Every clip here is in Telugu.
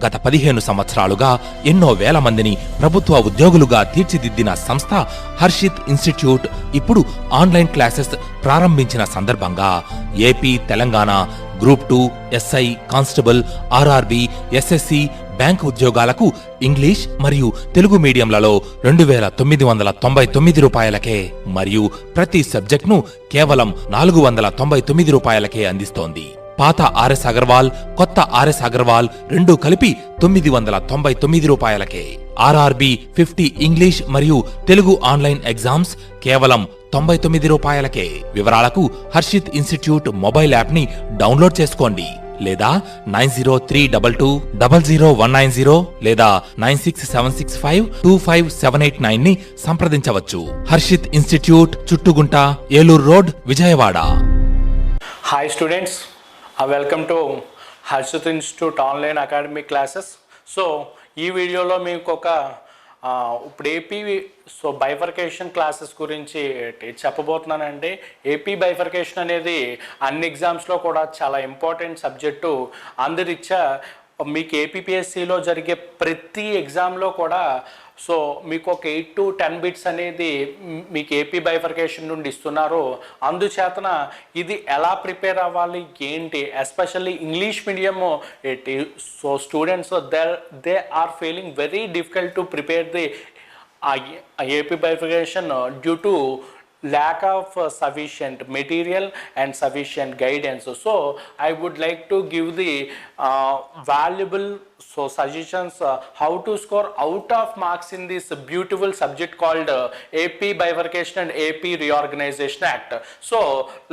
గత 15 సంవత్సరాలుగా ఎన్నో వేల మందిని ప్రభుత్వ ఉద్యోగులుగా తీర్చిదిద్దిన సంస్థ హర్షిత్ ఇన్స్టిట్యూట్ ఇప్పుడు ఆన్లైన్ క్లాసెస్ ప్రారంభించిన సందర్భంగా AP, Telangana group 2, SI, constable, RRB, SSC bank ఉద్యోగాలకు ఇంగ్లీష్ మరియు తెలుగు మీడియంలలో 2,999 రూపాయలకే మరియు ప్రతి సబ్జెక్ట్ను కేవలం 499 రూపాయలకే అందిస్తోంది. పాత ఆర్ఎస్ అగర్వాల్, కొత్త ఆర్ఎస్ అగర్వాల్ రెండూ కలిపి 999 రూపాయలకే. ఆర్ఆర్బి 50 ఇంగ్లీష్ మరియు తెలుగు ఆన్లైన్ ఎగ్జామ్స్ కేవలం 99 రూపాయలకే. వివరాలకు హర్షిత్ ఇన్స్టిట్యూట్ మొబైల్ యాప్ ని డౌన్లోడ్ చేసుకోండి లేదా 9032200190 లేదా 9676525789 ని సంప్రదించవచ్చు. Harshit institute, Chuttugunta, Eluru road, Vijayawada. Hi students, welcome to Harshit institute online academic classes. So ఈ వీడియోలో మీకు ఇప్పుడు ఏపీ బైఫర్కేషన్ క్లాసెస్ గురించి చెప్పబోతున్నానండి. ఏపీ బైఫర్కేషన్ అనేది అన్ని ఎగ్జామ్స్లో కూడా చాలా ఇంపార్టెంట్ సబ్జెక్టు. అందరిచ్చా మీకు ఏపీపీఎస్సిలో జరిగే ప్రతి ఎగ్జామ్లో కూడా మీకు ఒక 8 to 10 బిట్స్ అనేది మీకు ఏపీ బైఫర్కేషన్ నుండి ఇస్తున్నారు. అందుచేతన ఇది ఎలా ప్రిపేర్ అవ్వాలి ఏంటి, ఎస్పెషల్లీ ఇంగ్లీష్ మీడియము ఏంటి, students they are feeling very difficult to prepare the AP bifurcation due to lack of sufficient material and sufficient guidance. So I would like to give the valuable suggestions how to score out of marks in this beautiful subject called AP bifurcation and AP reorganization act. So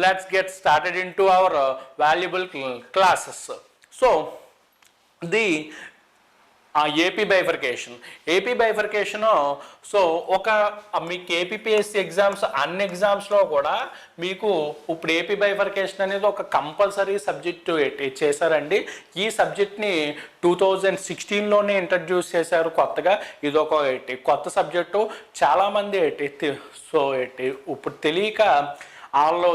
let's get started into our valuable classes. So the AP bifurcation మీకు ఏపీపీఎస్సీ ఎగ్జామ్స్ అన్ని ఎగ్జామ్స్లో కూడా మీకు ఇప్పుడు ఏపీ బైఫర్కేషన్ అనేది ఒక కంపల్సరీ సబ్జెక్టు చేశారండి. ఈ సబ్జెక్ట్ని 2016లోనే ఇంట్రడ్యూస్ చేశారు కొత్తగా. ఇది ఒక కొత్త సబ్జెక్టు. చాలామంది ఇప్పుడు తెలియక వాళ్ళు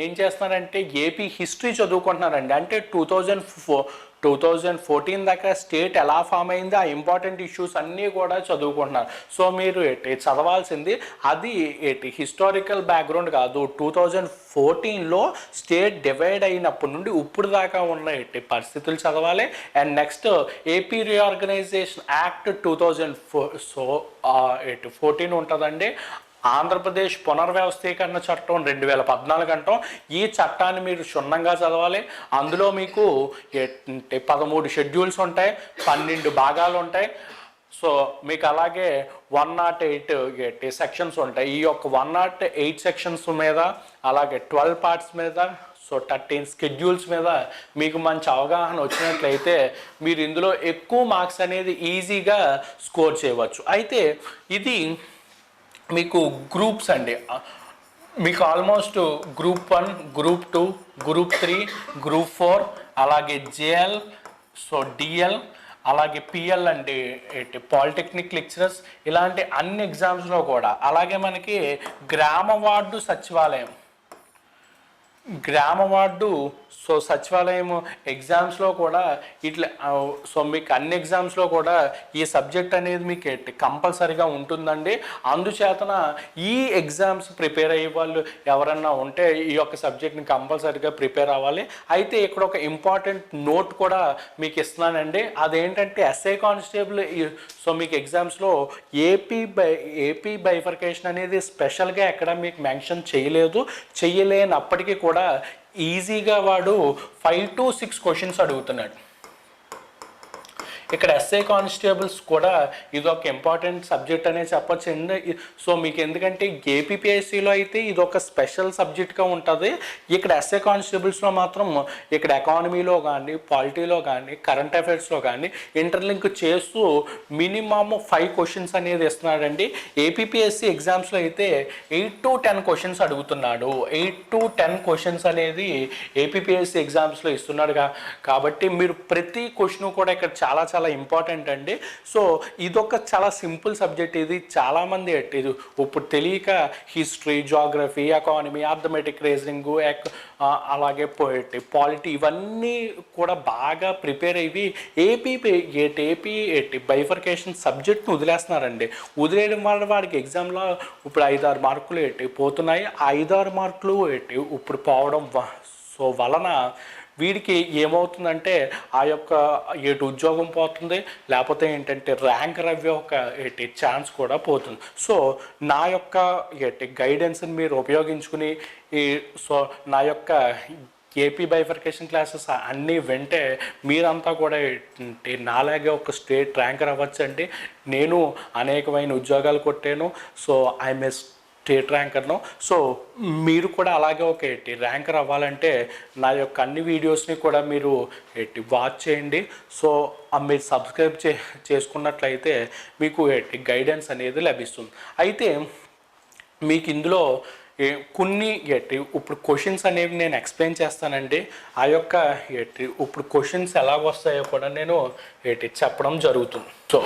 ఏం చేస్తున్నారంటే ఏపీ హిస్టరీ చదువుకుంటున్నారండి. అంటే 2014 దాకా స్టేట్ ఎలా ఫామ్ అయింది, ఆ ఇంపార్టెంట్ ఇష్యూస్ అన్నీ కూడా చదువుకుంటున్నారు. సో మీరు చదవాల్సింది అది హిస్టారికల్ బ్యాక్గ్రౌండ్ కాదు. 2014లో స్టేట్ డివైడ్ అయినప్పటి నుండి ఇప్పుడు దాకా ఉన్న పరిస్థితులు చదవాలి. And next AP reorganisation act 2014 ఉంటుందండి. ఆంధ్రప్రదేశ్ పునర్వ్యవస్థీకరణ చట్టం 2014 అంటాం. ఈ చట్టాన్ని మీరు క్షుణ్ణంగా చదవాలి. అందులో మీకు 13 షెడ్యూల్స్ ఉంటాయి, 12 భాగాలు ఉంటాయి. సో మీకు అలాగే 108 సెక్షన్స్ ఉంటాయి. ఈ యొక్క 108 సెక్షన్స్ మీద అలాగే 12 పార్ట్స్ మీద 13 షెడ్యూల్స్ మీద మీకు మంచి అవగాహన వచ్చినట్లయితే మీరు ఇందులో ఎక్కువ మార్క్స్ అనేది ఈజీగా స్కోర్ చేయవచ్చు. అయితే ఇది మీకు గ్రూప్స్ అండి. మీకు almost group 1, group 2, group 3, group 4 అలాగే JL, DL అలాగే PL అంటే పాలిటెక్నిక్ లెక్చరర్స్ ఇలాంటి అన్ని ఎగ్జామ్స్లో కూడా, అలాగే మనకి గ్రామ వార్డు సచివాలయం ఎగ్జామ్స్లో కూడా ఇట్లా మీకు అన్ని ఎగ్జామ్స్లో కూడా ఈ సబ్జెక్ట్ అనేది మీకు కంపల్సరీగా ఉంటుందండి. అందుచేతన ఈ ఎగ్జామ్స్ ప్రిపేర్ అయ్యే వాళ్ళు ఎవరన్నా ఉంటే ఈ యొక్క సబ్జెక్ట్ని కంపల్సరీగా ప్రిపేర్ అవ్వాలి. అయితే ఇక్కడ ఒక ఇంపార్టెంట్ నోట్ కూడా మీకు ఇస్తున్నానండి. అదేంటంటే ఎస్ఐ కానిస్టేబుల్ మీకు ఎగ్జామ్స్లో ఏపీ బైఫర్కేషన్ అనేది స్పెషల్గా ఎక్కడ మీకు మెన్షన్ చేయలేనప్పటికీ కూడా ఈజీగా వాడు 5 to 6 క్వశ్చన్స్ అడుగుతున్నాడు. ఇక్కడ ఎస్ఐ కానిస్టేబుల్స్ కూడా ఇది ఒక ఇంపార్టెంట్ సబ్జెక్ట్ అనే చెప్పొచ్చండి. మీకు ఎందుకంటే ఏపీపీఎస్సీలో అయితే ఇది ఒక స్పెషల్ సబ్జెక్ట్గా ఉంటుంది. ఇక్కడ ఎస్ఐ కానిస్టేబుల్స్లో మాత్రం ఇక్కడ ఎకానమీలో కానీ, పాలిటీలో కానీ, కరెంట్ అఫైర్స్లో కానీ ఇంటర్లింక్ చేస్తూ మినిమమ్ 5 క్వశ్చన్స్ అనేది ఇస్తున్నాడండి. ఏపీపీఎస్సీ ఎగ్జామ్స్లో అయితే 8 to 10 క్వశ్చన్స్ అడుగుతున్నాడు. 8 to 10 క్వశ్చన్స్ అనేది ఏపీపీఎస్సీ ఎగ్జామ్స్లో ఇస్తున్నాడు. కాబట్టి మీరు ప్రతి క్వశ్చన్ కూడా ఇక్కడ చాలా చాలా ఇంపార్టెంట్ అండి. సో ఇదొక చాలా సింపుల్ సబ్జెక్ట్. ఇది చాలామంది ఇది ఇప్పుడు తెలియక history, geography, economy, arithmetic, reasoning, అలాగే పాలిటీ ఇవన్నీ కూడా బాగా ప్రిపేర్ అయ్యి ఏపీ బైఫర్కేషన్ సబ్జెక్ట్ని వదిలేస్తున్నారండి. వదిలేయడం వల్ల వాడికి ఎగ్జామ్లో ఇప్పుడు 5-6 మార్కులు పోతున్నాయి. 5-6 మార్కులు ఇప్పుడు పోవడం వలన వీడికి ఏమవుతుందంటే ఆ యొక్క ఉద్యోగం పోతుంది, లేకపోతే ఏంటంటే ర్యాంక్ రవ్వే ఒక ఛాన్స్ కూడా పోతుంది. సో నా యొక్క గైడెన్స్ని మీరు ఉపయోగించుకుని నా యొక్క ఏపీ బైఫర్కేషన్ క్లాసెస్ అన్నీ వింటే మీరంతా కూడా నాలాగే ఒక స్టేట్ ర్యాంకర్ అవ్వచ్చండి. నేను అనేకమైన ఉద్యోగాలు కొట్టాను. సో ఐఎమ్ ఏ స్టేట్ ర్యాంకర్ను. సో మీరు కూడా అలాగే ఒక ర్యాంకర్ అవ్వాలంటే నా యొక్క అన్ని వీడియోస్ని కూడా మీరు వాచ్ చేయండి. సో మీరు సబ్స్క్రైబ్ చేసుకున్నట్లయితే మీకు గైడెన్స్ అనేది లభిస్తుంది. అయితే మీకు ఇందులో కొన్ని ఇప్పుడు క్వశ్చన్స్ అనేవి నేను ఎక్స్ప్లెయిన్ చేస్తానండి. ఆ యొక్క ఇప్పుడు క్వశ్చన్స్ ఎలా వస్తాయో కూడా నేను చెప్పడం జరుగుతుంది. సో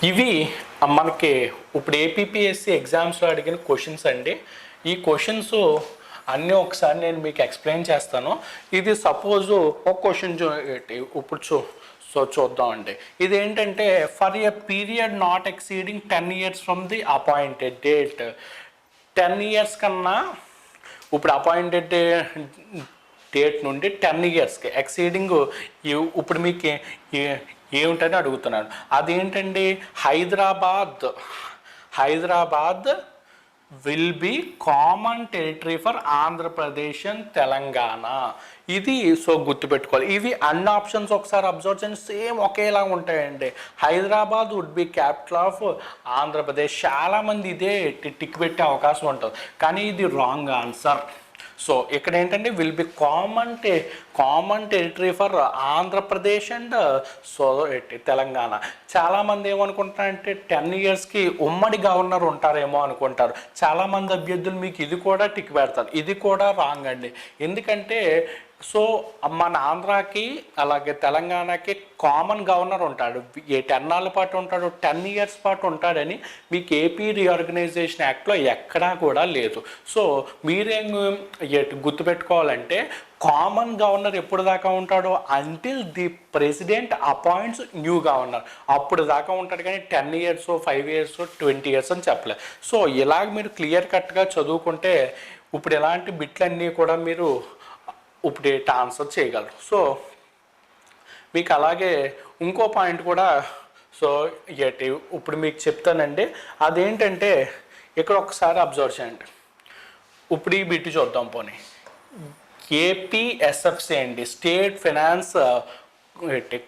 ఇవి మనకి ఇప్పుడు ఏపీపీఎస్సీ ఎగ్జామ్స్లో అడిగిన క్వశ్చన్స్ అండి. ఈ క్వశ్చన్స్ అన్నీ ఒకసారి నేను మీకు ఎక్స్ప్లెయిన్ చేస్తాను. ఇది సపోజు ఒక క్వశ్చన్ ఇప్పుడు చూద్దామండి. ఇదేంటంటే for a period not exceeding 10 years from the appointed date. 10 years కన్నా ఇప్పుడు అపాయింటెడ్ డేట్ నుండి 10 yearsకి ఎక్సీడింగ్ ఇప్పుడు మీకు ఏమిటని అడుగుతున్నాను. అదేంటండి Hyderabad will be common territory for Andhra Pradesh and Telangana. ఇది సో గుర్తుపెట్టుకోవాలి. ఇవి అన్ని ఆప్షన్స్ ఒకసారి అబ్జర్వ్ చేయండి, సేమ్ ఒకేలా ఉంటాయండి. Hyderabad would be capital of Andhra Pradesh. చాలామంది ఇదే టిక్ పెట్టే అవకాశం ఉంటుంది, కానీ ఇది రాంగ్ ఆన్సర్. సో ఇక్కడ ఏంటంటే will be common territory for Andhra Pradesh and so Telangana. చాలామంది ఏమనుకుంటారంటే 10 yearsకి ఉమ్మడి గవర్నర్ ఉంటారేమో అనుకుంటారు. చాలామంది అభ్యర్థులు మీకు ఇది కూడా టిక్ పెడతారు. ఇది కూడా రాంగ్ అండి. ఎందుకంటే సో మన ఆంధ్రాకి అలాగే తెలంగాణకి కామన్ గవర్నర్ ఉంటాడు. 10 ఏళ్ళ పాటు ఉంటాడు, 10 years పాటు ఉంటాడని మీకు ఏపీ రీఆర్గనైజేషన్ యాక్ట్లో ఎక్కడా కూడా లేదు. సో మీరేం గుర్తుపెట్టుకోవాలంటే కామన్ గవర్నర్ ఎప్పుడు దాకా ఉంటాడో until the president appoints new governor, అప్పుడు దాకా ఉంటాడు. కానీ 10 years, 5 years, 20 years అని చెప్పలేదు. సో ఇలాగ మీరు క్లియర్ కట్గా చదువుకుంటే ఇప్పుడు ఎలాంటి బిట్లన్నీ కూడా మీరు ఇప్పుడు ఆన్సర్ చేయగలరు. సో మీకు అలాగే ఇంకో పాయింట్ కూడా సో ఇప్పుడు మీకు చెప్తానండి. అదేంటంటే ఇక్కడ ఒకసారి అబ్జర్వ్ చేయండి. ఇప్పుడు ఈ బిట్ చూద్దాం. పోనీ ఏపీఎస్ఎఫ్సి అండి, స్టేట్ ఫైనాన్స్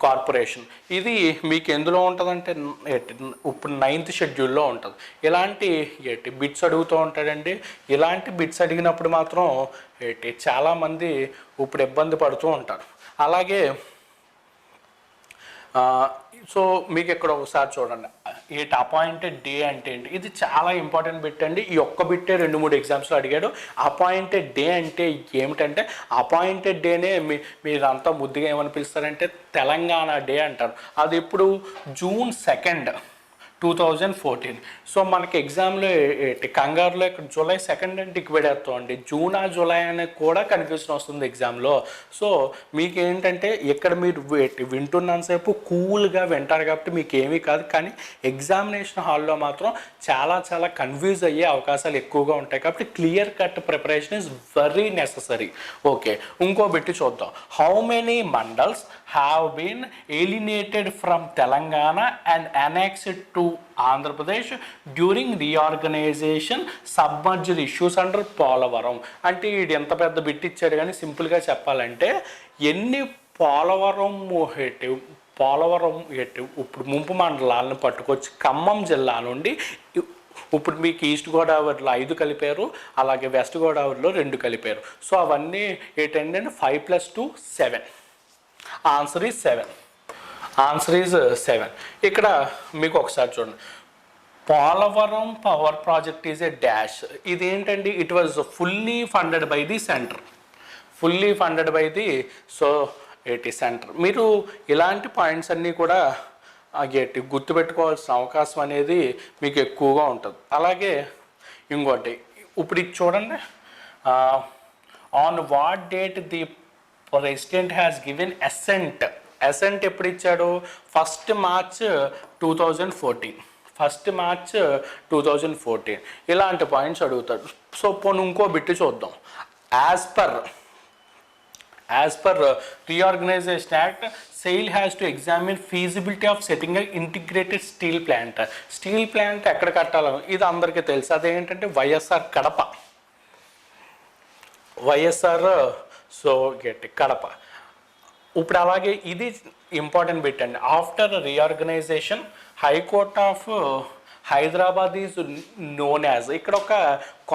కార్పొరేషన్. ఇది మీకు ఎందులో ఉంటుందంటే ఇప్పుడు 9th షెడ్యూల్లో ఉంటుంది. ఇలాంటి బిట్స్ అడుగుతూ ఉంటాడండి. ఇలాంటి బిట్స్ అడిగినప్పుడు మాత్రం చాలామంది ఇప్పుడు ఇబ్బంది పడుతూ ఉంటారు. అలాగే సో మీకు ఇక్కడ ఒకసారి చూడండి, అపాయింటెడ్ డే అంటే ఏంటి. ఇది చాలా ఇంపార్టెంట్ బిట్ అండి. ఈ ఒక్క బిట్టే 2-3 ఎగ్జామ్స్లో అడిగాడు. అపాయింటెడ్ డే అంటే ఏమిటంటే అపాయింటెడ్ డేనే మీరంతా ముద్దుగా ఏమని పిలుస్తారంటే తెలంగాణ డే అంటారు. అది ఇప్పుడు June 2nd, 2014. సో మనకి ఎగ్జామ్లో కంగారులో ఇక్కడ July 2nd అని టిక్ పెడేస్తామండి. జూన్ జూలై అనేది కూడా కన్ఫ్యూజన్ వస్తుంది ఎగ్జామ్లో. సో మీకు ఏంటంటే ఇక్కడ మీరు వింటున్నంతసేపు కూల్గా వింటారు కాబట్టి మీకు ఏమీ కాదు, కానీ ఎగ్జామినేషన్ హాల్లో మాత్రం చాలా కన్ఫ్యూజ్ అయ్యే అవకాశాలు ఎక్కువగా ఉంటాయి. కాబట్టి clear cut preparation is very necessary. Okay, ఇంకో బిట్టి చూద్దాం. How many mandals have been alienated from Telangana and annexed to Andhra Pradesh during reorganization submerged issues under Polavaram. అంటే ఇది ఎంత పెద్ద బిట్ ఇచ్చాడు, కానీ సింపుల్గా చెప్పాలంటే ఎన్ని పోలవరం ఇప్పుడు ముంపు మండలాలను పట్టుకొచ్చి ఖమ్మం జిల్లా నుండి ఇప్పుడు మీకు ఈస్ట్ గోదావరిలో 5 కలిపారు, అలాగే వెస్ట్ గోదావరిలో 2 కలిపారు. సో అవన్నీ ఏంటంటే 5 + 2 7. Answer is 7. ఇక్కడ మీకు ఒకసారి చూడండి, Polavaram power project is a dash. ఇదేంటండి, it was fully funded by the centre. Centre. మీరు ఇలాంటి పాయింట్స్ అన్నీ కూడా గట్టి గుర్తుపెట్టుకోవాల్సిన అవకాశం అనేది మీకు ఎక్కువగా ఉంటుంది. అలాగే ఇంకోటి ఇప్పుడు ఇది చూడండి, on what date the president has given assent ఎప్పుడు ఇచ్చాడు? 1 మార్చ్ 2014, 1 మార్చ్ 2014 ఇలాంటి పాయింట్స్ అడుగుతాడు. సో పోనీ ఇంకో బిట్టు చూద్దాం. As per reorganisation act, SAIL has to examine feasibility of setting an integrated steel plant. Steel plant ఎక్కడ కట్టాలని ఇది అందరికీ తెలుసు. అదేంటంటే వైఎస్ఆర్ సో కడప. ఇప్పుడు అలాగే ఇది ఇంపార్టెంట్ బిట్ అండి. After reorganisation high court of Hyderabad is known as, ఇక్కడ ఒక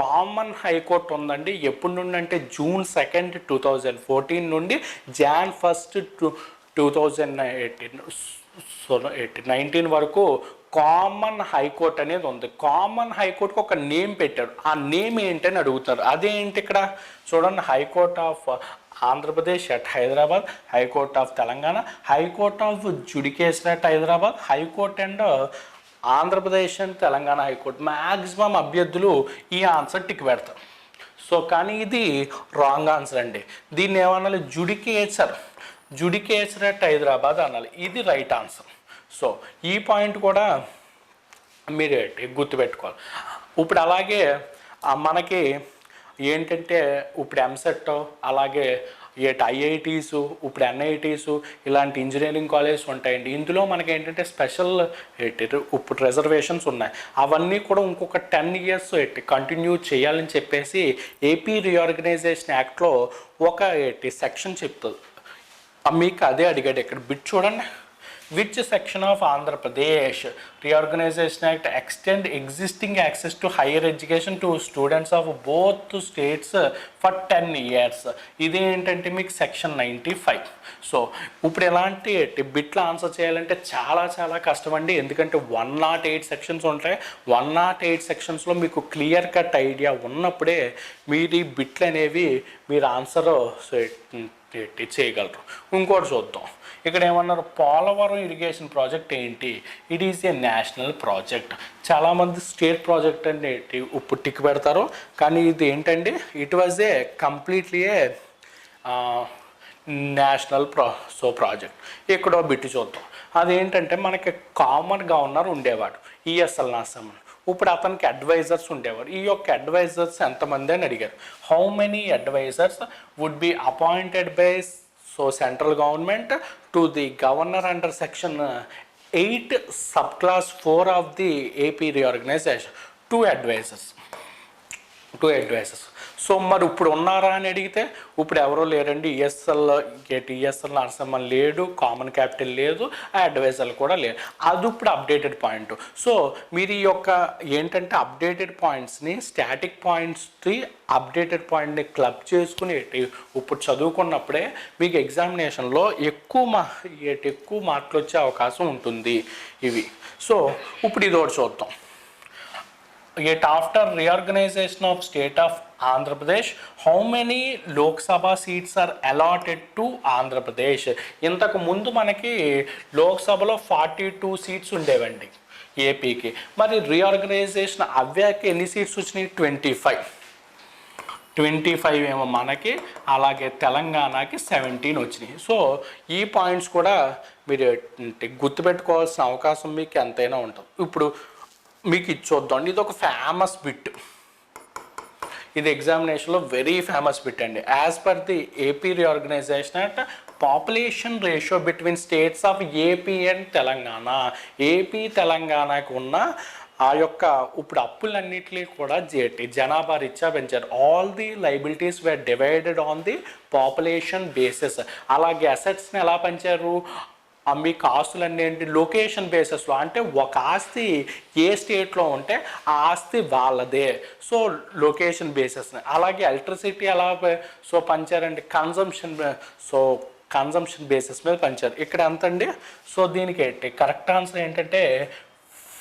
కామన్ హైకోర్టు ఉందండి. ఎప్పటి నుండి అంటే June 2, 2014 నుండి Jan 1, 2019 వరకు కామన్ హైకోర్ట్ అనేది ఉంది. కామన్ హైకోర్టుకి ఒక నేమ్ పెట్టారు. ఆ నేమ్ ఏంటని అడుగుతారు. అదేంటి ఇక్కడ చూడండి, high court of Andhra Pradesh at Hyderabad, high court of Telangana, high court of judicature at Hyderabad, high court and Andhra Pradesh and Telangana high court. Maximum అభ్యర్థులు ఈ ఆన్సర్ టిక్ పెడతారు. సో కానీ ఇది రాంగ్ ఆన్సర్ అండి. దీన్ని ఏమనాలి? జుడికేచర్ అట్ హైదరాబాద్ అనాలి. ఇది రైట్ ఆన్సర్. సో ఈ పాయింట్ కూడా మీరు గుర్తుపెట్టుకోవాలి. ఇప్పుడు అలాగే మనకి ఏంటంటే ఇప్పుడు ఎంసెట్, అలాగే IITs, ఇప్పుడు NITs ఇలాంటి ఇంజనీరింగ్ కాలేజెస్ ఉంటాయండి. ఇందులో మనకి ఏంటంటే స్పెషల్ ఇప్పుడు రిజర్వేషన్స్ ఉన్నాయి. అవన్నీ కూడా ఇంకొక 10 years కంటిన్యూ చేయాలని చెప్పేసి ఏపీ రీఆర్గనైజేషన్ యాక్ట్లో ఒక సెక్షన్ చెప్తుంది. మీకు అదే అడిగాడు ఇక్కడ. బిట్ చూడండి, which section of Andhra Pradesh reorganisation act extend existing access to higher education to students of both states for 10 years. ఇదేంటంటే మీకు సెక్షన్ 95. సో ఇప్పుడు ఎలాంటి బిట్లు ఆన్సర్ చేయాలంటే చాలా చాలా కష్టం అండి. ఎందుకంటే 108 సెక్షన్స్ ఉంటాయి. 108 సెక్షన్స్లో మీకు క్లియర్ కట్ ఐడియా ఉన్నప్పుడే మీరు ఈ బిట్లు అనేవి మీరు ఆన్సర్ చేయగలరు. ఇంకోటి చూద్దాం. ఇక్కడ ఏమన్నారు? పోలవరం ఇరిగేషన్ ప్రాజెక్ట్ ఏంటి? It is a national project. చాలామంది స్టేట్ ప్రాజెక్ట్ అంటే ఇప్పుడు టిక్ పెడతారు, కానీ ఇది ఏంటండి? It was a completely A national project. ఎక్కడో బిట్టు చూద్దాం. అదేంటంటే మనకి కామన్ గవర్నర్ ఉండేవాడు ఈఎస్ఎల్ నరసింహన్. ఇప్పుడు అతనికి అడ్వైజర్స్ ఉండేవారు. ఈ యొక్క అడ్వైజర్స్ ఎంతమంది అని అడిగారు. How many advisors would be appointed by central government to the governor under section 8 subclass 4 of the AP reorganization? 2 advisors. So మరి ఇప్పుడు ఉన్నారా అని అడిగితే ఇప్పుడు ఎవరో లేరండి. ఈఎస్ఎల్ నరసింహన్ లేడు, కామన్ క్యాపిటల్ లేదు, ఆ అడ్వైజర్లు కూడా లేరు. అది ఇప్పుడు అప్డేటెడ్ పాయింట్. సో మీరు ఈ యొక్క ఏంటంటే అప్డేటెడ్ పాయింట్స్ని, స్టాటిక్ పాయింట్స్ని, అప్డేటెడ్ పాయింట్ని క్లబ్ చేసుకుని ఇప్పుడు చదువుకున్నప్పుడే మీకు ఎగ్జామినేషన్లో ఎక్కువ మార్కులు వచ్చే అవకాశం ఉంటుంది ఇవి. సో ఇప్పుడు ఇది ఒకటి చూద్దాం. Yet after reorganization of state of Andhra Pradesh, how many Lok Sabha seats are allotted to Andhra Pradesh? ఇంతకు ముందు మనకి లోక్సభలో 42 seats ఉండేవండి ఏపీకి. మరి రీఆర్గనైజేషన్ అవ్వాక ఎన్ని సీట్స్ వచ్చినాయి? 25 ఏమో మనకి, అలాగే తెలంగాణకి 17 వచ్చినాయి. సో ఈ పాయింట్స్ కూడా మీరు గుర్తుపెట్టుకోవాల్సిన అవకాశం మీకు ఎంతైనా ఉంటుంది. ఇప్పుడు మీకు ఇది చూద్దాం. ఇది ఒక ఫేమస్ బిట్. ఇది ఎగ్జామినేషన్లో వెరీ ఫేమస్ బిట్ అండి. As per the AP reorganisation act, population ratio between states of AP and Telangana, AP తెలంగాణకు ఉన్న ఆ యొక్క ఇప్పుడు అప్పులన్నింటినీ కూడా జనాభా రీత్యా పెంచారు. All the liabilities were divided on the population basis. అలాగే అసెట్స్ని ఎలా పెంచారు? మీకు ఆస్తులన్నీ ఏంటి? లొకేషన్ బేసిస్లో, అంటే ఒక ఆస్తి ఏ స్టేట్లో ఉంటే ఆ ఆస్తి వాళ్ళదే. సో లొకేషన్ బేసిస్ని. అలాగే ఎలక్ట్రిసిటీ ఎలా పంచారండి? కన్జంప్షన్ బేసిస్ మీద పంచారు. ఇక్కడ ఎంత అండి? సో దీనికి కరెక్ట్ ఆన్సర్ ఏంటంటే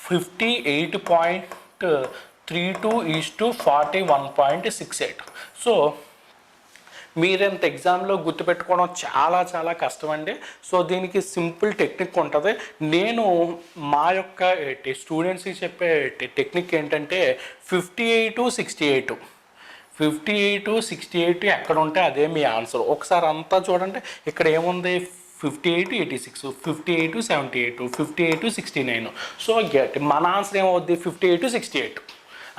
58.32:41.68. సో మీరంత ఎగ్జామ్లో గుర్తుపెట్టుకోవడం చాలా చాలా కష్టం అండి. సో దీనికి సింపుల్ టెక్నిక్ ఉంటుంది. నేను మా యొక్క స్టూడెంట్స్కి చెప్పే టెక్నిక్ ఏంటంటే 58-68 58-68 ఎక్కడ ఉంటే అదే మీ ఆన్సర్. ఒకసారి అంతా చూడండి, ఇక్కడ ఏముంది 58-86, 58-78, 58-69. సో మన ఆన్సర్ ఏమవుద్ది 58-68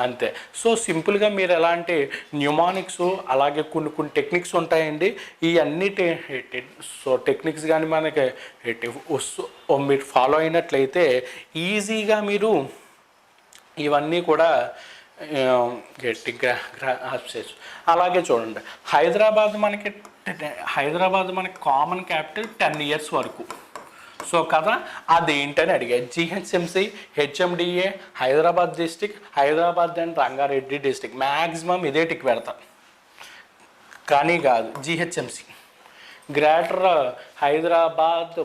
అంతే. సో సింపుల్గా మీరు ఎలాంటి న్యూమానిక్స్ అలాగే కొన్ని టెక్నిక్స్ ఉంటాయండి. ఈ అన్ని సో టెక్నిక్స్ కానీ మనకి మీరు ఫాలో అయినట్లయితే ఈజీగా మీరు ఇవన్నీ కూడా అలాగే చూడండి, హైదరాబాద్ మనకి కామన్ క్యాపిటల్ 10 years వరకు. సో కదా అదేంటని అడిగాయి. GHMC, HMDA, Hyderabad district, Hyderabad and Rangareddy district, maximum ఇదే టిక్ పెడతా. కానీ కాదు, GHMC greater Hyderabad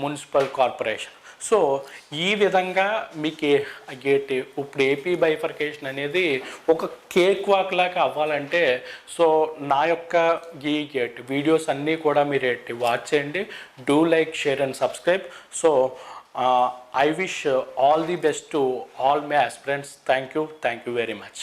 municipal corporation. So ఈ విధంగా మీకు ఇప్పుడు ఏపీ బైఫర్కేషన్ అనేది ఒక కేక్ వాక్ లాగా అవ్వాలంటే సో నా యొక్క ఈ వీడియోస్ అన్నీ కూడా మీరు వాచ్ చేయండి. Do like, share and subscribe. So I wish all the best to all my aspirants. Thank you very much.